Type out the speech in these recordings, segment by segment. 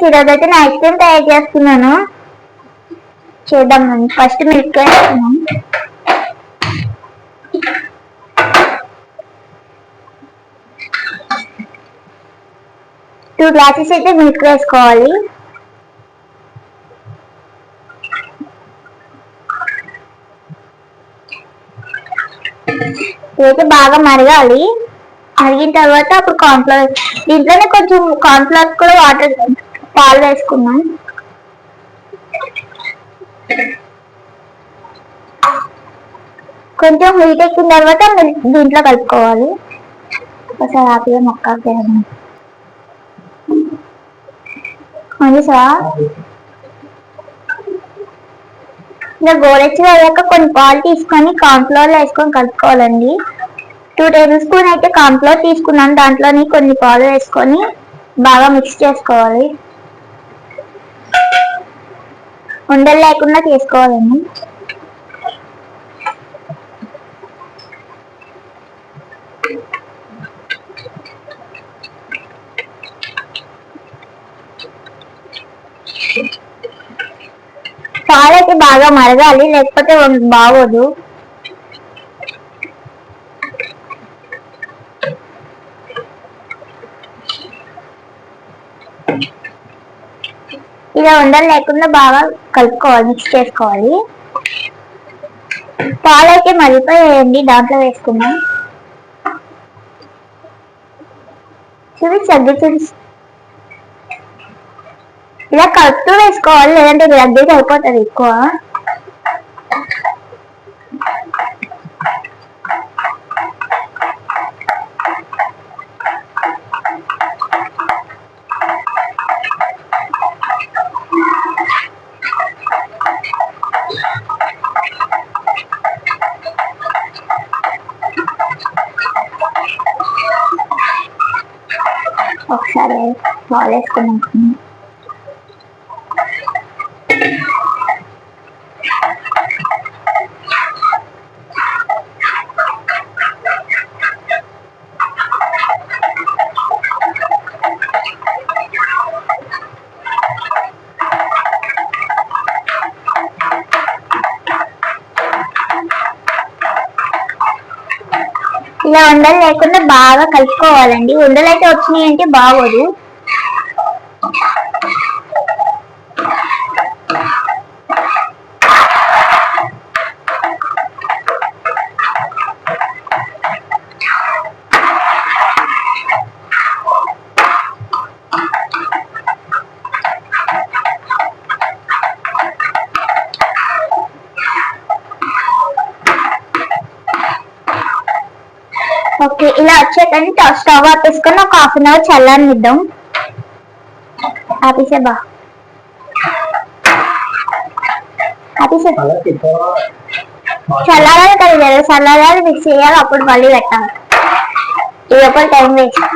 ఈరోజు అయితే నేను ఐస్ క్రీమ్ తయారు చేస్తున్నాను. చూద్దాం. ఫస్ట్ మిల్క్ వేస్తున్నాం. 2 గ్లాసెస్ అయితే మిల్క్ వేసుకోవాలి. ఇదైతే బాగా మరగాలి. మరిగిన తర్వాత అప్పుడు కార్న్ఫ్లవర్, దీంట్లోనే కొంచెం కార్న్ఫ్లవర్ కూడా వాటర్ పాలు వేసుకున్నాం. కొంచెం హీట్ ఎక్కిన తర్వాత దీంట్లో కలుపుకోవాలి. ఒకసారి హ్యాపీగా మొక్క ఇలా గోరెచ్చి అయ్యాక కొన్ని పాలు తీసుకొని కార్న్ఫ్లవర్ లో వేసుకొని కలుపుకోవాలండి. 2 టేబుల్ స్పూన్ అయితే కార్న్ఫ్లవర్ తీసుకున్నాను. దాంట్లోని కొన్ని పాలు వేసుకొని బాగా మిక్స్ చేసుకోవాలి. ఉండలు లేకుండా చేసుకోవాలండి. పాలైతే బాగా మరగాలి, లేకపోతే బాగోదు. ఇలా ఉండలు లేకుండా బాగా కలుపుకోవాలి, మిక్స్ చేసుకోవాలి. పాలైతే మరిగిపోయాయండి, దాంట్లో వేసుకున్నాం. ఇలా కలుపుతూ వేసుకోవాలి, లేదంటే దగ్గరికి అయిపోతుంది ఎక్కువ. ఒకసారి పాలు వేసుకున్నాం. ఇలా ఉండలు లేకుండా బాగా కలుపుకోవాలండి. ఉండలు అయితే వచ్చినాయి అంటే బాగోదు. ఓకే, ఇలా వచ్చేటని స్టవ్ ఆపేసుకొని ఒక 1/2 అవర్ చల్లారనిద్దాం. ఆపేసేబా చల్లారాలి కదా, చల్లారాలి మిక్స్ చేయాలి, అప్పుడు మళ్ళీ పెట్టాలి. ఇది ఒక టైం వేస్ట్.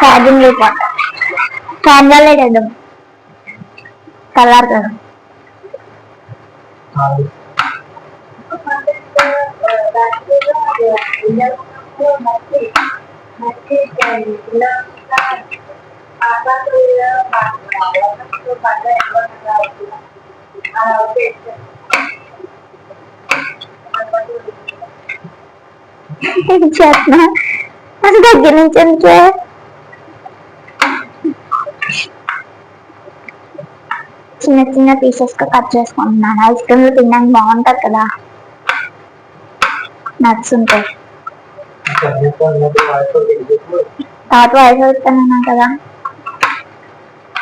ఛార్జింగ్ ఫ్యాన్ వల్లే చేద్దాం, చల్లారుతుంది. చేస్తున్నా అసలు దగ్గర నుంచి చిన్న చిన్న పీసెస్ గా కట్ చేసుకుంటున్నాను. ఐస్ క్రీమ్ లో తినడానికి బాగుంటది కదా, నట్స్ ఉంటాయి. తాత వాయిస్ అవుతానన్నా కదా,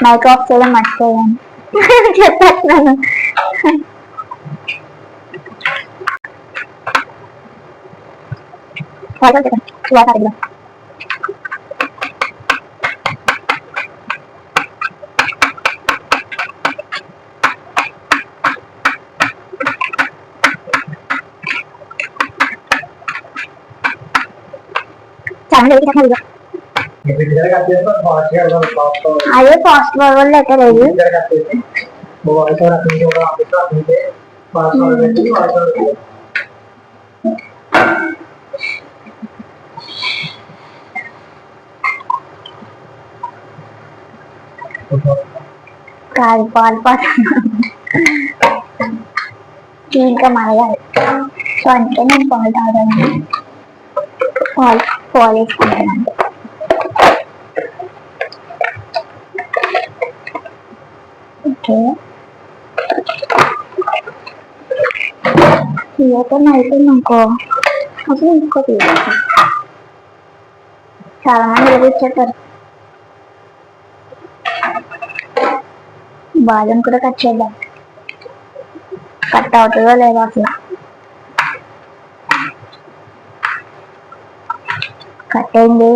మైక్ ఆఫ్ చేయడం మర్చిపోయాను. చెప్పేస్తున్నాను. అదే ఫాస్ట్ ఫార్వర్డ్ లెటర్ లేదు. కాదు పాలు పోతున్నాను ఇంకా మరగాలి. సో అందుకే నేను పాలు తాగాను. పాలు పాలు వేసుకుంటున్నాను. ఓకే తీయటం అయిపోయిందనుకో అసలు ఇంకో తీయచ్చు. చాలా మంది ఎదుర్కొచ్చారు. బాదం కూడా కట్ చేద్దాం. కట్ అవుతుందో లేదో అసలు. కట్ అయింది.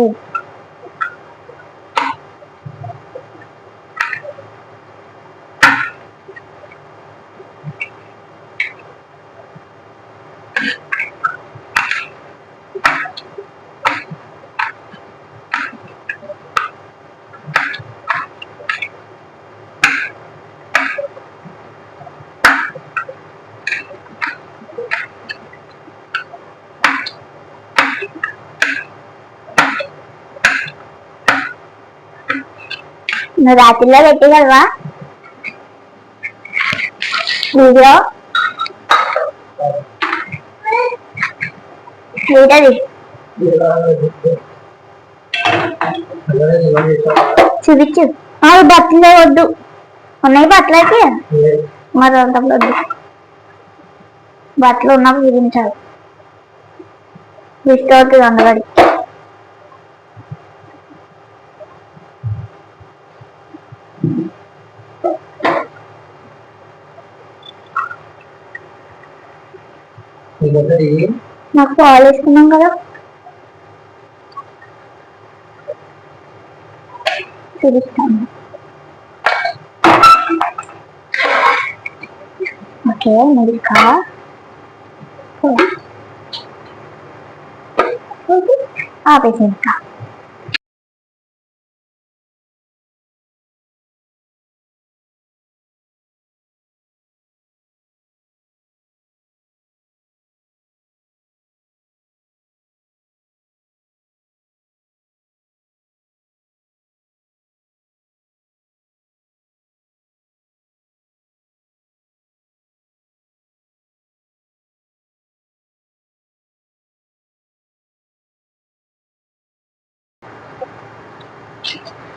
నువ్వు రాత్రిలో పెట్టగలవా వీడియో? ఏంటది? చూపించు. అవి బట్టలే వద్దు. ఉన్నాయి బట్టలు అయితే మరి అంతప్పుడు వద్దు. బట్టలు ఉన్నప్పుడు చూపించాలి. ఇష్టం అవుతుంది అందగడి. నాకు పాలు వేసుకున్నాం కదా చూపిస్తాను. ఓకే మిల్కా ఆపేసి ఇంకా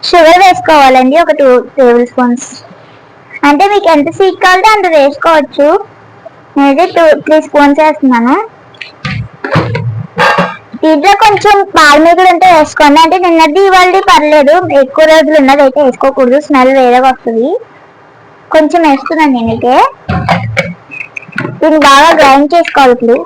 షుగర్ వేసుకోవాలండి. ఒక 2 టేబుల్ స్పూన్స్. అంటే మీకు ఎంత స్వీట్ కావాలంటే అంత వేసుకోవచ్చు. నేనైతే 2-3 స్పూన్స్ వేస్తున్నాను. దీంట్లో కొంచెం పాల మీగడ ఉంటే వేసుకోండి. అంటే నిన్నది ఇవాళ పర్లేదు, ఎక్కువ రోజులు ఉన్నది అయితే వేసుకోకూడదు, స్మెల్ వేరేగా వస్తుంది. కొంచెం వేస్తున్నాను నేనైతే. దీన్ని బాగా గ్రైండ్ చేసుకోవాలి. ఇప్పుడు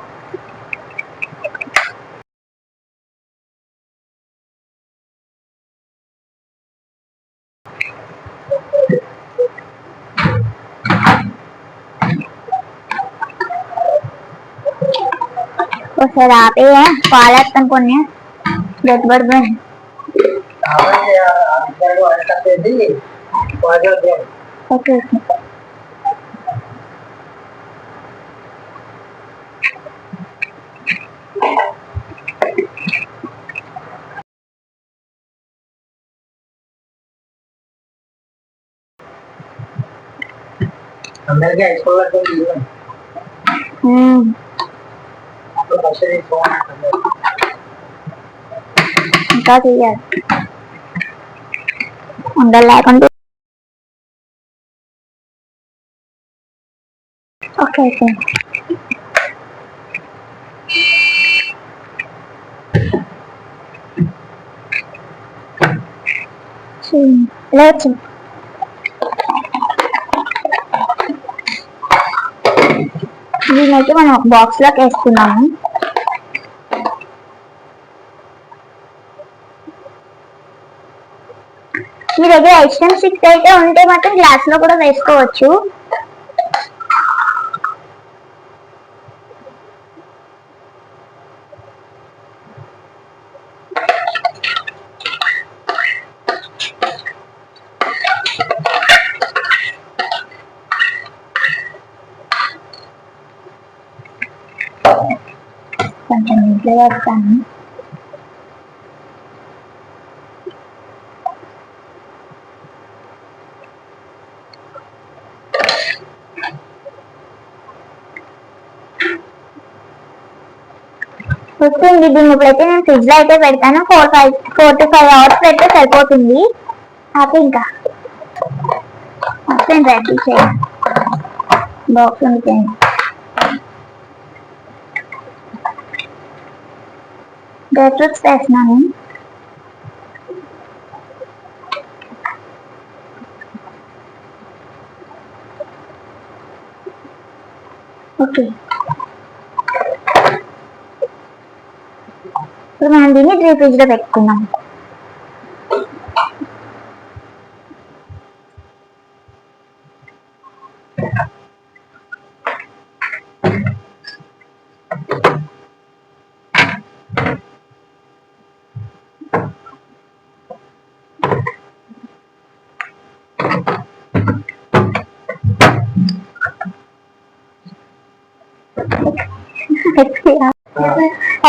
ఒకసారి ఆపే పాలేస్తాను కొన్ని గట్టిపడిపోయింది. ఓకే అందరికీ ఐసుకోవాలి. ఇంకా తీయాలి ఉండలు లేకుండా. ఓకే ఓకే లేదు. దీనైతే మనం బాక్స్ లోకి వేసుకున్నాము. మీ దగ్గర ఐస్క్రీమ్ స్టిక్స్ అయితే ఉంటే మాత్రం గ్లాస్ లో కూడా వేసుకోవచ్చు. కొంచెం ఇంట్లో వేస్తాను. వస్తుంది. దీన్ని ఇప్పుడైతే నేను ఫ్రిడ్జ్ లో అయితే పెడతాను. 4 to 5 అవర్స్ పెడితే సరిపోతుంది. అదే ఇంకా వస్తుంది రెడీ చేయాలి. బాక్స్ ఉంది. డ్రై ఫ్రూట్స్ వేసినాను. ఓకే, ఇప్పుడు మనం దీన్ని డ్రీ ఫ్రిడ్జ్ లో పెట్టుకుందాం.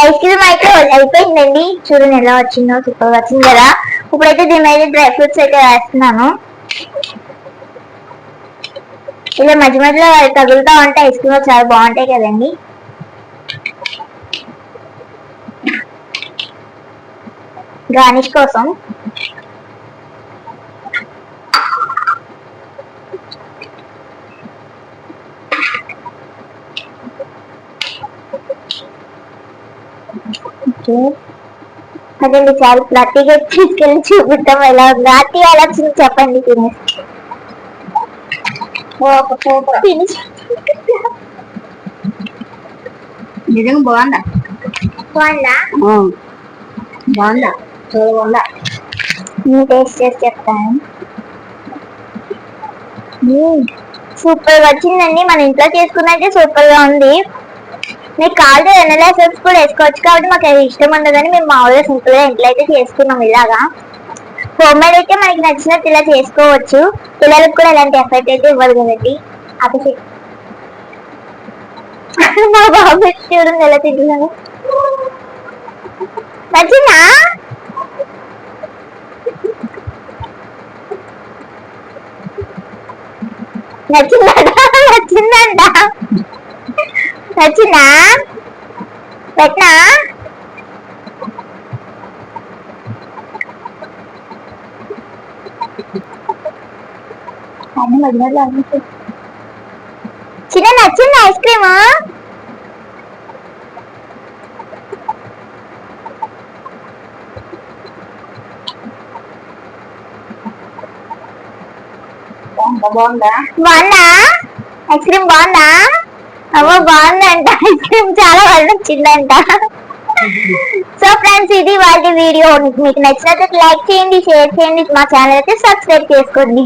ఐస్ క్రీమ్ అయితే అయిపోయిందండి. చూడండి ఎలా వచ్చిందో, సూపర్ వచ్చింది కదా. ఇప్పుడైతే దీని మీద డ్రై ఫ్రూట్స్ అయితే వేస్తున్నాను. ఇలా మధ్య మధ్యలో తగులుతా ఉంటే ఐస్ క్రీమ్ చాలా బాగుంటాయి కదండి. గార్నిష్ కోసం అదండి చాలా ప్రతిగా తీసుకెళ్ళి చూపిద్దాం ఎలా ఉందో. అతి ఎలా వచ్చింది చెప్పండి. నిజంగా బాగుందా? బాగుందా? బాగుందా? చాలా బాగుందా? నేను టేస్ట్ చేసి చెప్తాను. సూపర్ వచ్చిందండి. మన ఇంట్లో చేసుకున్నైతే సూపర్ గా ఉంది. మీకు కావాలంటే వెనలా ఎసెన్స్ కూడా వేసుకోవచ్చు. కాబట్టి మాకు అది ఇష్టం ఉండదని మేము మామూలుగా సింపుల్ గా ఇంట్లో అయితే చేసుకున్నాం. ఇలాగా హోమ్ మేడ్ అయితే మనకి నచ్చినట్టు ఇలా చేసుకోవచ్చు. పిల్లలకు కూడా ఎలాంటి ఎఫెక్ట్ అయితే ఇవ్వదు కదండి. అది మా బాబు చూడండి ఎలా తింటున్నాను. నచ్చిందా? నచ్చిందంట నచ్చిందంట నచ్చిందా? పెట్టనా? చిన్న నచ్చింది ఐస్ క్రీమ్? బాగుందా? బాగుందా? ఐస్ క్రీమ్ బాగుందా? అమ్మో బాగుందంట. ఐస్ క్రీమ్ చాలా బాగా నచ్చిందంట. సో ఫ్రెండ్స్, ఇది వాళ్ళ వీడియో. మీకు నచ్చినట్లయితే లైక్ చేయండి, షేర్ చేయండి, మా ఛానల్ అయితే సబ్స్క్రైబ్ చేసుకోండి.